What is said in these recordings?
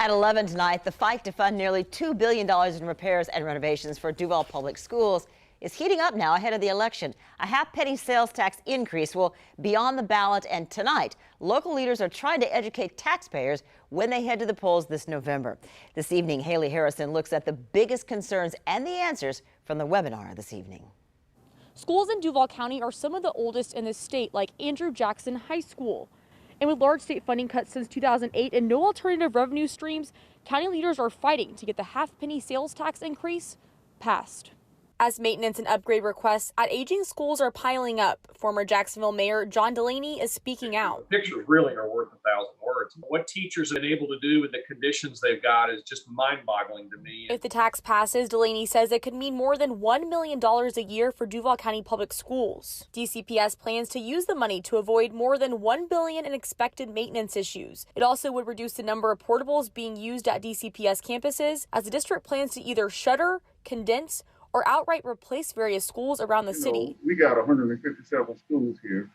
At 11 tonight, the fight to fund nearly $2 billion in repairs and renovations for Duval Public Schools is heating up now ahead of the election. A half-penny sales tax increase will be on the ballot, and tonight, local leaders are trying to educate taxpayers when they head to the polls this November. This evening, Haley Harrison looks at the biggest concerns and the answers from the webinar this evening. Schools in Duval County are some of the oldest in the state, like Andrew Jackson High School. And with large state funding cuts since 2008 and no alternative revenue streams, county leaders are fighting to get the half-penny sales tax increase passed. As maintenance and upgrade requests at aging schools are piling up, former Jacksonville Mayor John Delaney is speaking out. Pictures really are worth 1,000 words. What teachers have been able to do with the conditions they've got is just mind-boggling to me. If the tax passes, Delaney says it could mean more than $1 million a year for Duval County Public Schools. DCPS plans to use the money to avoid more than $1 billion in expected maintenance issues. It also would reduce the number of portables being used at DCPS campuses, as the district plans to either shutter, condense, or outright replace various schools around the city. We got 157 schools here.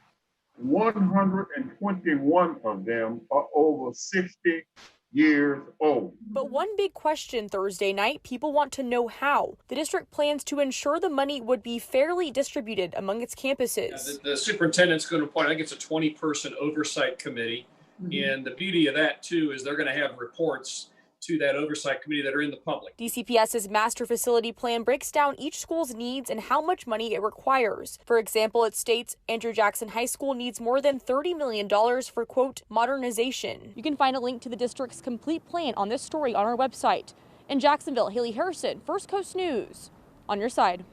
121 of them are over 60 years old. But one big question Thursday night, people want to know how the district plans to ensure the money would be fairly distributed among its campuses. The superintendent's going to appoint, I think it's a 20-person oversight committee. And the beauty of that, too, is they're going to have reports to that oversight committee that are in the public. DCPS's master facility plan breaks down each school's needs and how much money it requires. For example, it states Andrew Jackson High School needs more than $30 million for, quote, modernization. You can find a link to the district's complete plan on this story on our website. In Jacksonville, Haley Harrison, First Coast News, on your side.